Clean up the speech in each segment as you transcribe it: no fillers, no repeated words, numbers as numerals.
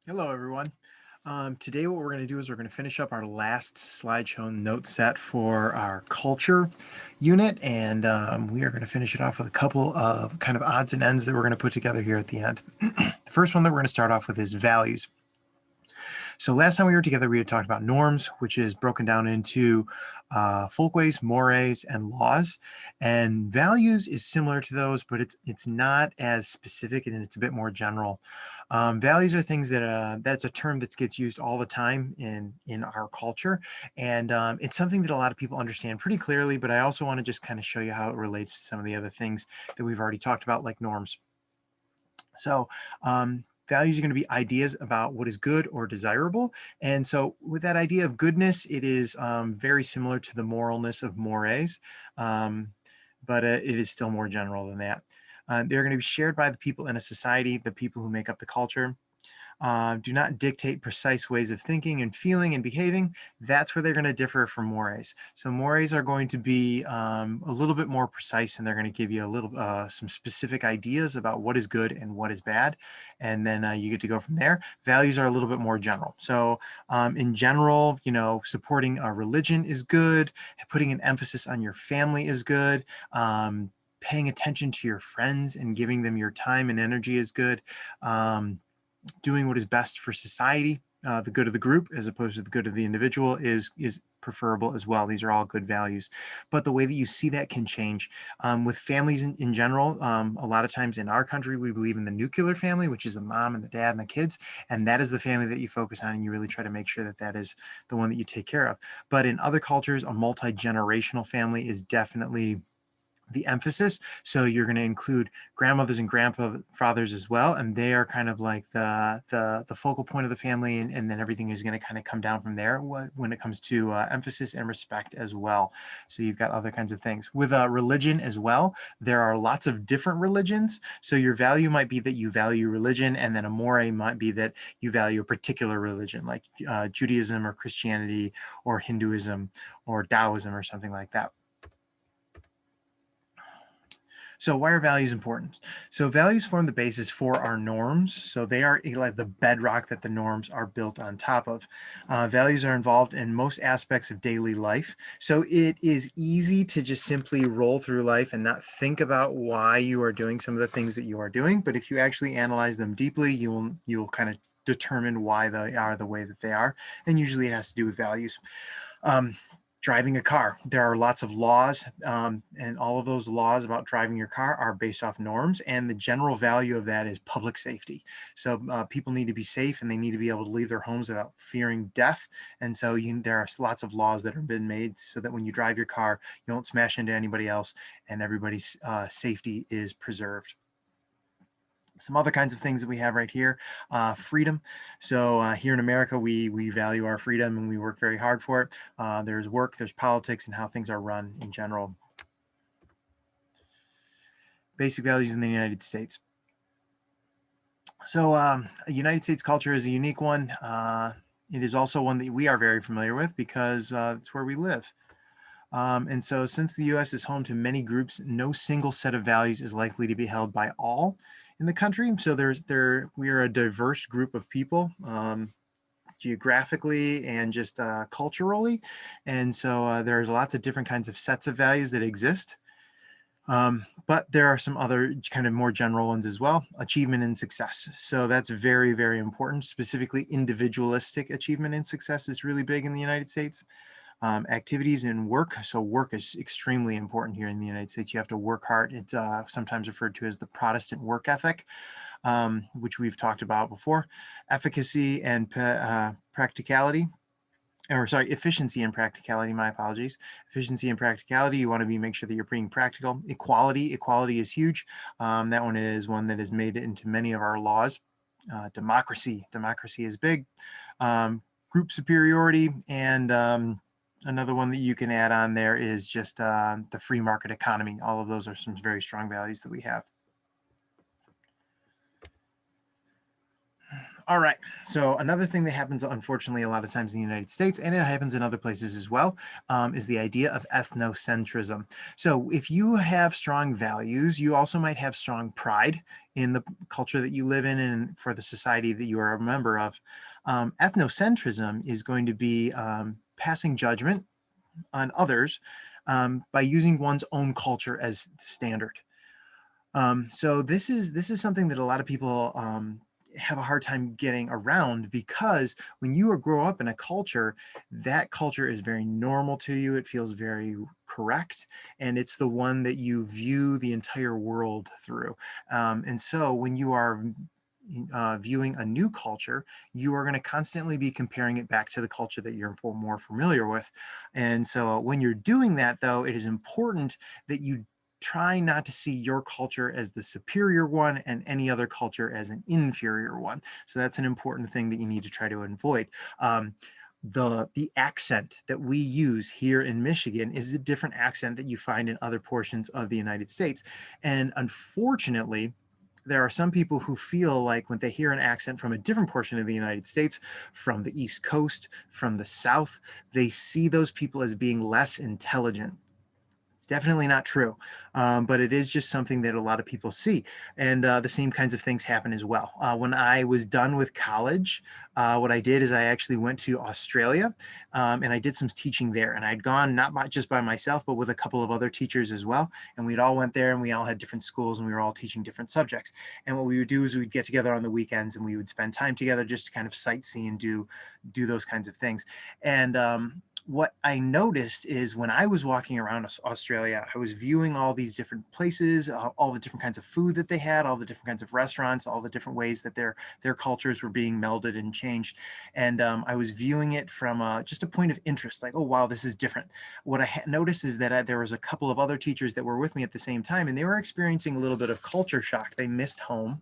Hello, everyone. Today, what we're going to do is we're going to finish up our last slideshow note set for our culture unit, and we are going to finish it off with a couple of kind of odds and ends that we're going to put together here at the end. The first one that we're going to start off with is values. So last time we were together, we had talked about norms, which is broken down into folkways, mores, and laws. And values is similar to those, but it's not as specific and it's a bit more general. Values are things that that's a term that gets used all the time in our culture, and it's something that a lot of people understand pretty clearly. But I also want to just kind of show you how it relates to some of the other things that we've already talked about, like norms. So values are going to be ideas about what is good or desirable. And so with that idea of goodness, it is very similar to the moralness of mores, but it is still more general than that. They're going to be shared by the people in a society, the people who make up the culture. Do not dictate precise ways of thinking and feeling and behaving. That's where they're going to differ from mores. So mores are going to be a little bit more precise, and they're going to give you a little some specific ideas about what is good and what is bad, and then you get to go from there. Values are a little bit more general. So in general, supporting a religion is good. Putting an emphasis on your family is good. Paying attention to your friends and giving them your time and energy is good. Doing what is best for society, the good of the group as opposed to the good of the individual is preferable as well. These are all good values, but the way that you see that can change. With families in general, a lot of times in our country, we believe in the nuclear family, which is the mom and the dad and the kids, and that is the family that you focus on, and you really try to make sure that that is the one that you take care of. But in other cultures, a multi-generational family is definitely the emphasis. So you're going to include grandmothers and grandfathers as well, and they are kind of like the focal point of the family, and then everything is going to kind of come down from there when it comes to emphasis and respect as well. So you've got other kinds of things with religion as well. There are lots of different religions. So your value might be that you value religion, and then a more might be that you value a particular religion, like Judaism or Christianity or Hinduism or Taoism or something like that. So why are values important? So values form the basis for our norms. So they are like the bedrock that the norms are built on top of. Values are involved in most aspects of daily life. So it is easy to just simply roll through life and not think about why you are doing some of the things that you are doing. But if you actually analyze them deeply, you'll kind of determine why they are the way that they are. And usually it has to do with values. Driving a car. There are lots of laws, and all of those laws about driving your car are based off norms, and the general value of that is public safety. So people need to be safe, and they need to be able to leave their homes without fearing death. And so there are lots of laws that have been made so that when you drive your car, you don't smash into anybody else, and everybody's safety is preserved. Some other kinds of things that we have right here, freedom. So here in America, we value our freedom and we work very hard for it. There's work, there's politics, and how things are run in general. Basic values in the United States. So United States culture is a unique one. It is also one that we are very familiar with because it's where we live. And so since the US is home to many groups, no single set of values is likely to be held by all in the country. So we are a diverse group of people, geographically and just culturally. And so there's lots of different kinds of sets of values that exist. But there are some other kind of more general ones as well. Achievement and success. So that's very, very important. Specifically, individualistic achievement and success is really big in the United States. Activities and work. So work is extremely important here in the United States. You have to work hard. It's sometimes referred to as the Protestant work ethic, which we've talked about before. Efficacy and practicality. Or sorry, efficiency and practicality, my apologies. Efficiency and practicality, you want to make sure that you're being practical. Equality is huge. That one is one that is made into many of our laws. Democracy is big. Group superiority, and another one that you can add on there is just the free market economy. All of those are some very strong values that we have. All right. So another thing that happens, unfortunately, a lot of times in the United States, and it happens in other places as well, is the idea of ethnocentrism. So if you have strong values, you also might have strong pride in the culture that you live in and for the society that you are a member of. Ethnocentrism is going to be passing judgment on others by using one's own culture as standard. So this is something that a lot of people have a hard time getting around, because when you grow up in a culture, that culture is very normal to you. It feels very correct, and it's the one that you view the entire world through. And so when you are viewing a new culture, you are going to constantly be comparing it back to the culture that you're more familiar with. And so when you're doing that, though, it is important that you try not to see your culture as the superior one and any other culture as an inferior one. So that's an important thing that you need to try to avoid. The accent that we use here in Michigan is a different accent that you find in other portions of the United States. And unfortunately, there are some people who feel like when they hear an accent from a different portion of the United States, from the East Coast, from the South, they see those people as being less intelligent. Definitely not true, but it is just something that a lot of people see. And the same kinds of things happen as well. When I was done with college, what I did is I actually went to Australia, and I did some teaching there. And I'd gone not just by myself, but with a couple of other teachers as well. And we'd all went there, and we all had different schools, and we were all teaching different subjects. And what we would do is we'd get together on the weekends, and we would spend time together just to kind of sightsee and do those kinds of things. And what I noticed is when I was walking around Australia, I was viewing all these different places, all the different kinds of food that they had, all the different kinds of restaurants, all the different ways that their cultures were being melded and changed. And I was viewing it from just a point of interest, like, oh, wow, this is different. What I noticed is that there was a couple of other teachers that were with me at the same time, and they were experiencing a little bit of culture shock. They missed home,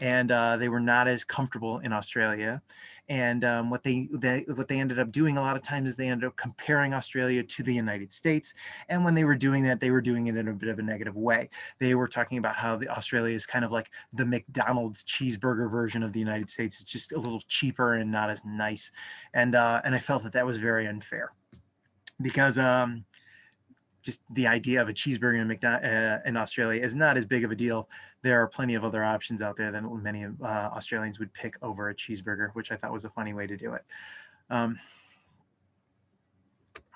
and they were not as comfortable in Australia. And what they ended up doing a lot of times is they ended up comparing Australia to the United States. And when they were doing that, they were doing it in a bit of a negative way. They were talking about how Australia is kind of like the McDonald's cheeseburger version of the United States. It's just a little cheaper and not as nice. And I felt that was very unfair, because just the idea of a cheeseburger in Australia is not as big of a deal. There are plenty of other options out there that many Australians would pick over a cheeseburger, which I thought was a funny way to do it.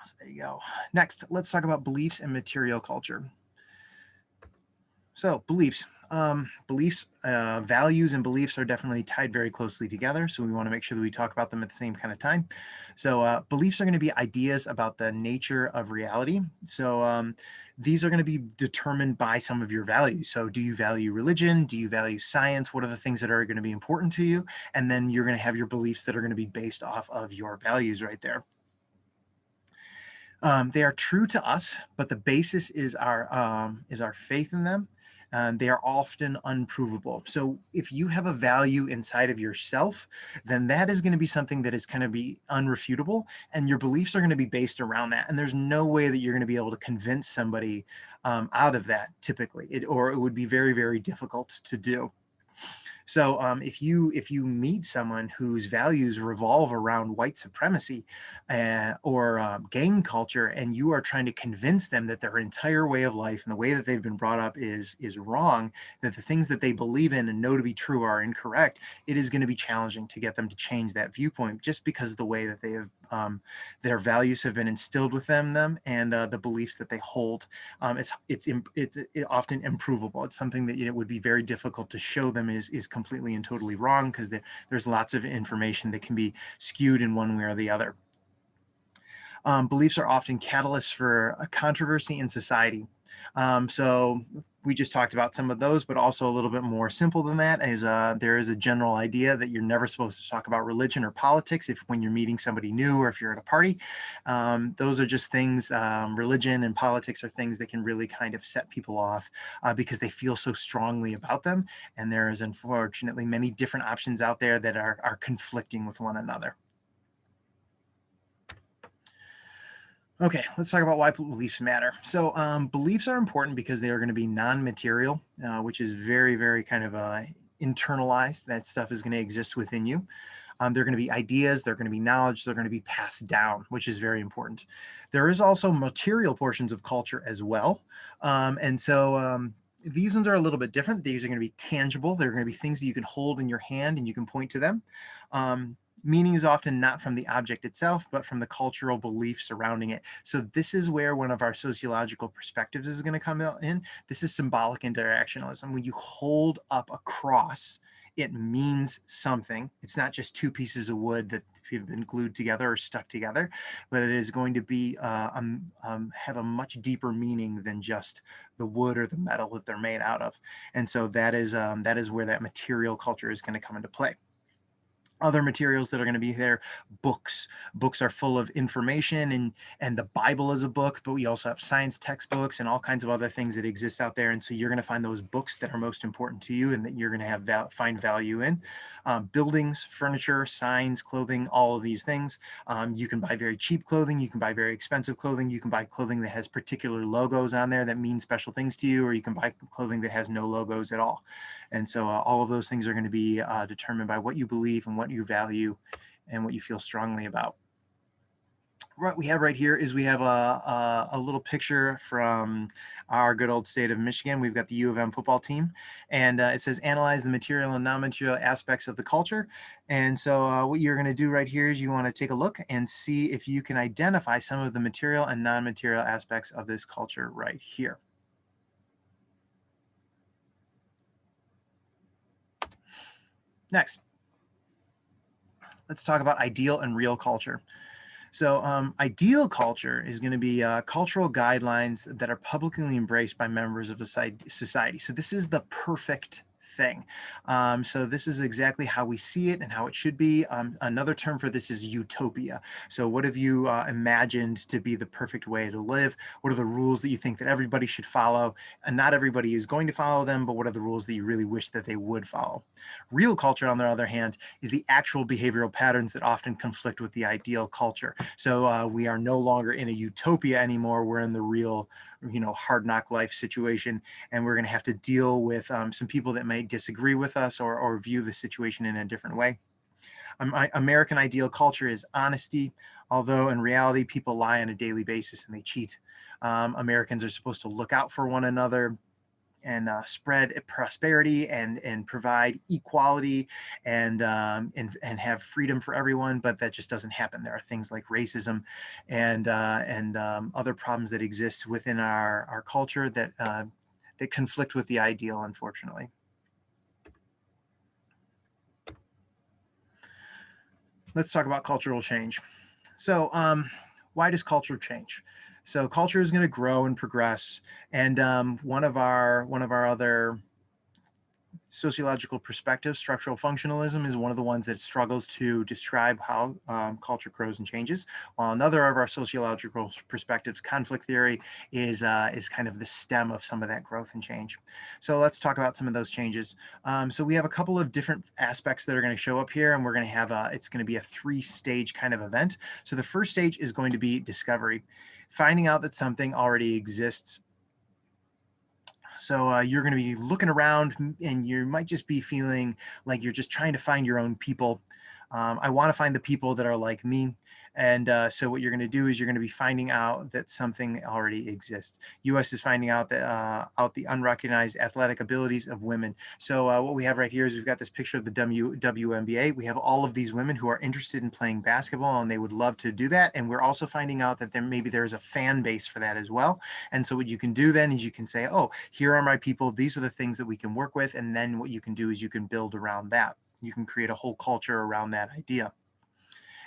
So there you go. Next, let's talk about beliefs and material culture. So beliefs. Values and beliefs are definitely tied very closely together. So we want to make sure that we talk about them at the same kind of time. So beliefs are going to be ideas about the nature of reality. So these are going to be determined by some of your values. So do you value religion? Do you value science? What are the things that are going to be important to you? And then you're going to have your beliefs that are going to be based off of your values right there. They are true to us, but the basis is our faith in them. They are often unprovable. So if you have a value inside of yourself, then that is going to be something that is going to be unrefutable, and your beliefs are going to be based around that. And there's no way that you're going to be able to convince somebody out of that typically, or it would be very, very difficult to do. So if you meet someone whose values revolve around white supremacy or gang culture, and you are trying to convince them that their entire way of life and the way that they've been brought up is wrong, that the things that they believe in and know to be true are incorrect, it is going to be challenging to get them to change that viewpoint, just because of the way that they have their values have been instilled within them, and the beliefs that they hold. It's often improvable. It's something that it would be very difficult to show them is completely and totally wrong, because there's lots of information that can be skewed in one way or the other. Beliefs are often catalysts for a controversy in society. So we just talked about some of those, but also a little bit more simple than that is there is a general idea that you're never supposed to talk about religion or politics when you're meeting somebody new or if you're at a party. Those are just things, religion and politics are things that can really kind of set people off because they feel so strongly about them. And there is unfortunately many different options out there that are conflicting with one another. Okay, let's talk about why beliefs matter. So beliefs are important because they are going to be non-material, which is very, very kind of internalized. That stuff is going to exist within you. They're going to be ideas, they're going to be knowledge, they're going to be passed down, which is very important. There is also material portions of culture as well. And so these ones are a little bit different. These are going to be tangible. They're going to be things that you can hold in your hand and you can point to them. Meaning is often not from the object itself, but from the cultural belief surrounding it. So this is where one of our sociological perspectives is going to come in. This is symbolic interactionalism. When you hold up a cross, it means something. It's not just two pieces of wood that have been glued together or stuck together, but it is going to be have a much deeper meaning than just the wood or the metal that they're made out of. And so that is where that material culture is going to come into play. Other materials that are going to be there, books. Books are full of information, and the Bible is a book, but we also have science textbooks and all kinds of other things that exist out there. And so you're going to find those books that are most important to you and that you're going to have find value in. Buildings, furniture, signs, clothing, all of these things. You can buy very cheap clothing. You can buy very expensive clothing. You can buy clothing that has particular logos on there that mean special things to you, or you can buy clothing that has no logos at all. And so all of those things are going to be determined by what you believe and what you value and what you feel strongly about. What we have right here is we have a little picture from our good old state of Michigan. We've got the U of M football team, and it says analyze the material and non-material aspects of the culture. And so what you're going to do right here is you want to take a look and see if you can identify some of the material and non-material aspects of this culture right here. Next, let's talk about ideal and real culture. So ideal culture is going to be cultural guidelines that are publicly embraced by members of a society. So this is the perfect thing. So this is exactly how we see it and how it should be. Another term for this is utopia. So what have you imagined to be the perfect way to live? What are the rules that you think that everybody should follow? And not everybody is going to follow them, but what are the rules that you really wish that they would follow? Real culture, on the other hand, is the actual behavioral patterns that often conflict with the ideal culture. So we are no longer in a utopia anymore. We're in the real, hard knock life situation, and we're going to have to deal with some people that may disagree with us or view the situation in a different way. American ideal culture is honesty, although in reality, people lie on a daily basis and they cheat. Americans are supposed to look out for one another and spread prosperity and provide equality and have freedom for everyone, but that just doesn't happen. There are things like racism and other problems that exist within our culture that conflict with the ideal, unfortunately. Let's talk about cultural change. So why does culture change? So culture is going to grow and progress. And one of our other sociological perspectives, structural functionalism, is one of the ones that struggles to describe how culture grows and changes. While another of our sociological perspectives, conflict theory, is kind of the stem of some of that growth and change. So let's talk about some of those changes. So we have a couple of different aspects that are going to show up here, and we're going to have it's going to be a three-stage kind of event. So the first stage is going to be discovery, finding out that something already exists. So you're going to be looking around and you might just be feeling like you're just trying to find your own people. I want to find the people that are like me. And so what you're going to do is you're going to be finding out that something already exists. U.S. is finding out that out the unrecognized athletic abilities of women. So what we have right here is we've got this picture of the WNBA. We have all of these women who are interested in playing basketball and they would love to do that. And we're also finding out that maybe there's a fan base for that as well. And so what you can do then is you can say, oh, here are my people. These are the things that we can work with. And then what you can do is you can build around that. You can create a whole culture around that idea.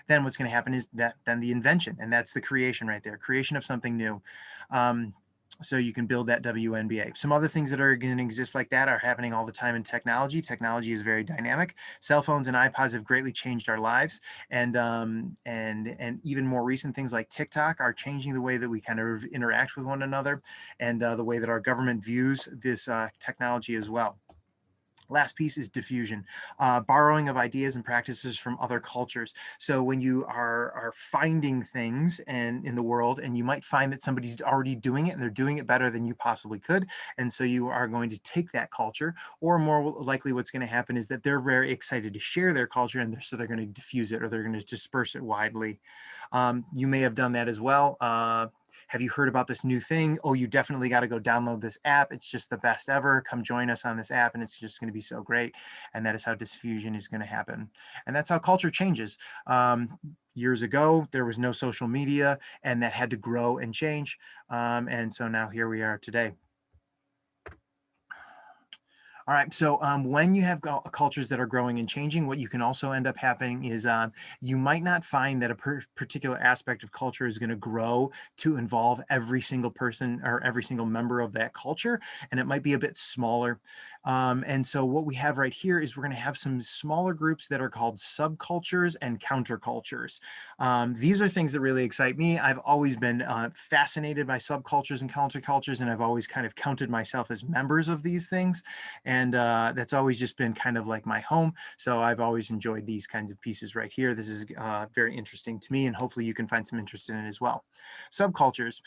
Then what's going to happen is then the invention, and that's the creation right there, creation of something new. So you can build that WNBA. Some other things that are going to exist like that are happening all the time in technology. Technology is very dynamic. Cell phones and iPods have greatly changed our lives, and even more recent things like TikTok are changing the way that we kind of interact with one another, and the way that our government views this technology as well. Last piece is diffusion, borrowing of ideas and practices from other cultures. So when you are finding things in the world, and you might find that somebody's already doing it and they're doing it better than you possibly could. And so you are going to take that culture, or more likely what's going to happen is that they're very excited to share their culture, and so they're going to diffuse it, or they're going to disperse it widely. You may have done that as well. Have you heard about this new thing? Oh, you definitely got to go download this app. It's just the best ever. Come join us on this app, and it's just going to be so great. And that is how diffusion is going to happen. And that's how culture changes. Years ago, there was no social media, and that had to grow and change. And so now here we are today. All right, so when you have cultures that are growing and changing, what you can also end up happening is you might not find that a particular aspect of culture is going to grow to involve every single person or every single member of that culture, and it might be a bit smaller. And so what we have right here is we're going to have some smaller groups that are called subcultures and countercultures. These are things that really excite me. I've always been fascinated by subcultures and countercultures, and I've always kind of counted myself as members of these things. And that's always just been kind of like my home. So I've always enjoyed these kinds of pieces right here. This is very interesting to me, and hopefully you can find some interest in it as well. Subcultures.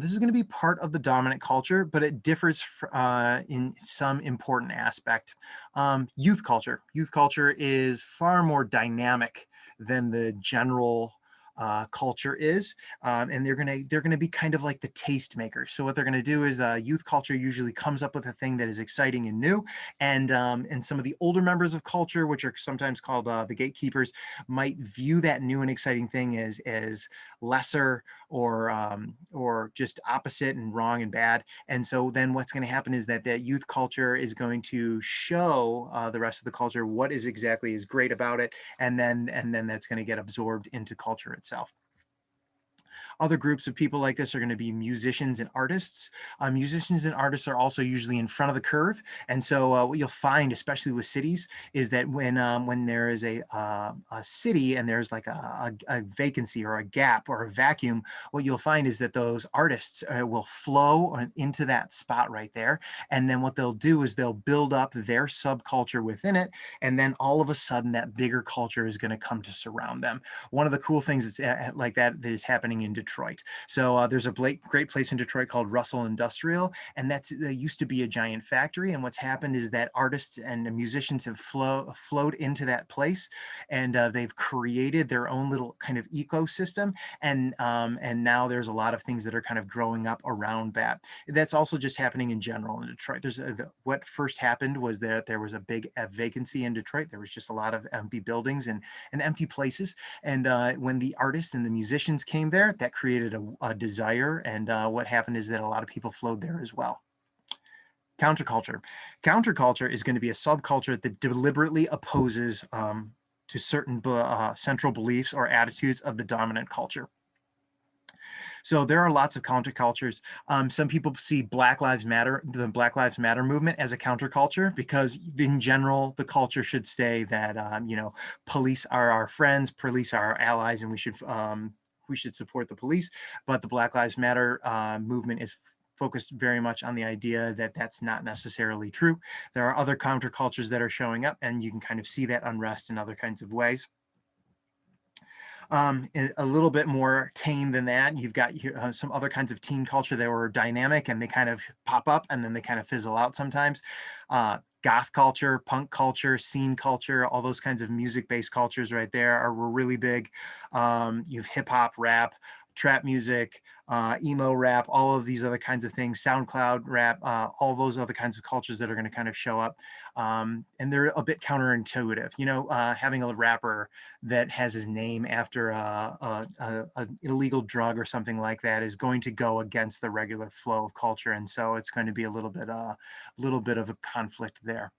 This is going to be part of the dominant culture, but it differs in some important aspect. Youth culture. Youth culture is far more dynamic than the general culture is, and they're gonna be kind of like the taste makers. So what they're gonna do is youth culture usually comes up with a thing that is exciting and new, and some of the older members of culture, which are sometimes called the gatekeepers, might view that new and exciting thing as lesser or just opposite and wrong and bad. And so then what's going to happen is that youth culture is going to show the rest of the culture what is exactly is great about it, and then that's going to get absorbed into culture itself. Other groups of people like this are going to be musicians and artists. Musicians and artists are also usually in front of the curve. And so what you'll find, especially with cities, is that when there is a city and there's like a vacancy or a gap or a vacuum, what you'll find is that those artists will flow into that spot right there. And then what they'll do is they'll build up their subculture within it. And then all of a sudden that bigger culture is going to come to surround them. One of the cool things that's like that is happening in Detroit. So there's a great place in Detroit called Russell Industrial, and that used to be a giant factory. And what's happened is that artists and musicians have flowed into that place, and they've created their own little kind of ecosystem. And now there's a lot of things that are kind of growing up around that. That's also just happening in general in Detroit. What first happened was that there was a big vacancy in Detroit. There was just a lot of empty buildings and empty places. And when the artists and the musicians came there, that created a desire. And what happened is that a lot of people flowed there as well. Counterculture. Counterculture is going to be a subculture that deliberately opposes to certain central beliefs or attitudes of the dominant culture. So there are lots of countercultures. Some people see Black Lives Matter, the Black Lives Matter movement, as a counterculture, because in general, the culture should say that, police are our friends, police are our allies, and we should support the police. But the Black Lives Matter movement is focused very much on the idea that that's not necessarily true. There are other countercultures that are showing up, and you can kind of see that unrest in other kinds of ways. A little bit more tame than that, you've got some other kinds of teen culture that were dynamic, and they kind of pop up and then they kind of fizzle out sometimes. Goth culture, punk culture, scene culture, all those kinds of music-based cultures right there were really big. You have hip hop, rap, trap music, emo rap, all of these other kinds of things, SoundCloud rap, all those other kinds of cultures that are going to kind of show up. And they're a bit counterintuitive. Having a rapper that has his name after an illegal drug or something like that is going to go against the regular flow of culture. And so it's going to be a little bit of a conflict there.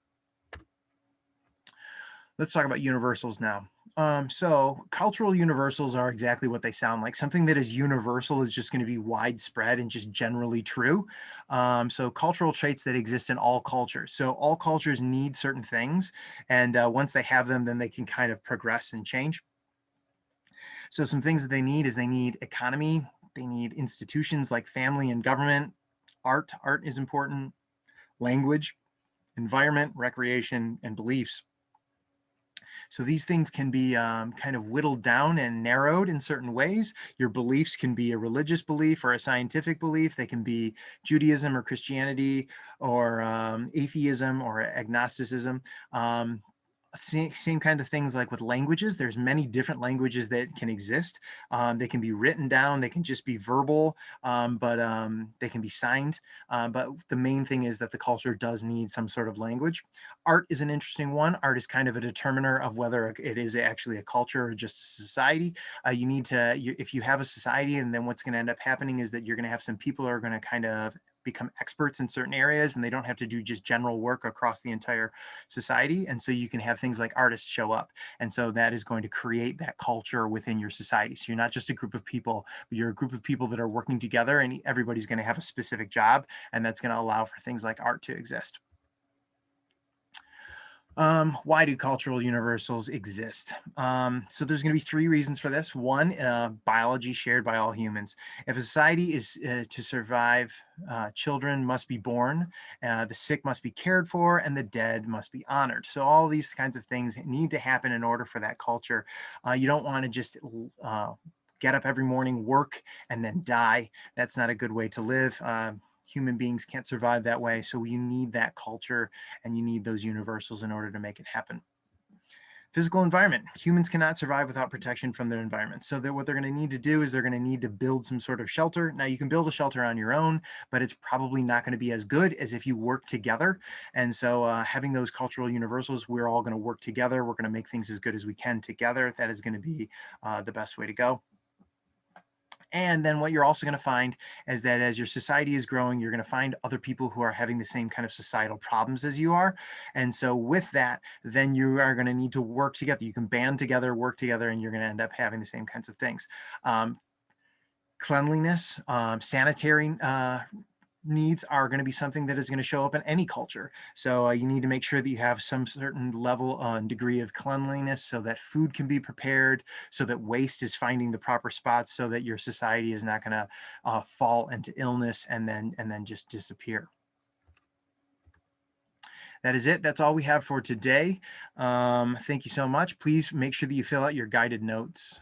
Let's talk about universals now. So cultural universals are exactly what they sound like. Something that is universal is just going to be widespread and just generally true. So cultural traits that exist in all cultures. So all cultures need certain things, and once they have them, then they can kind of progress and change. So some things that they need is they need economy, they need institutions like family and government, art is important, language, environment, recreation, and beliefs. So these things can be kind of whittled down and narrowed in certain ways. Your beliefs can be a religious belief or a scientific belief. They can be Judaism or Christianity or atheism or agnosticism. Same kind of things like with languages. There's many different languages that can exist. They can be written down. They can just be verbal, but they can be signed. But the main thing is that the culture does need some sort of language. Art is an interesting one. Art is kind of a determiner of whether it is actually a culture or just a society. You need to, if you have a society, and then what's going to end up happening is that you're going to have some people who are going to kind of become experts in certain areas, and they don't have to do just general work across the entire society. And so you can have things like artists show up. And so that is going to create that culture within your society. So you're not just a group of people, but you're a group of people that are working together, and everybody's going to have a specific job. And that's going to allow for things like art to exist. Why do cultural universals exist? So there's going to be three reasons for this. One, biology shared by all humans. If a society is to survive, children must be born, the sick must be cared for, and the dead must be honored. So all these kinds of things need to happen in order for that culture. You don't want to just get up every morning, work, and then die. That's not a good way to live. Human beings can't survive that way. So you need that culture and you need those universals in order to make it happen. Physical environment. Humans cannot survive without protection from their environment. So what they're going to need to do is they're going to need to build some sort of shelter. Now you can build a shelter on your own, but it's probably not going to be as good as if you work together. And so having those cultural universals, we're all going to work together. We're going to make things as good as we can together. That is going to be the best way to go. And then what you're also going to find is that as your society is growing, you're going to find other people who are having the same kind of societal problems as you are. And so with that, then you are going to need to work together. You can band together, work together, and you're going to end up having the same kinds of things. Cleanliness, sanitary needs are going to be something that is going to show up in any culture. So you need to make sure that you have some certain level and degree of cleanliness so that food can be prepared, so that waste is finding the proper spots, so that your society is not going to fall into illness and then just disappear. That is it. That's all we have for today. Thank you so much. Please make sure that you fill out your guided notes.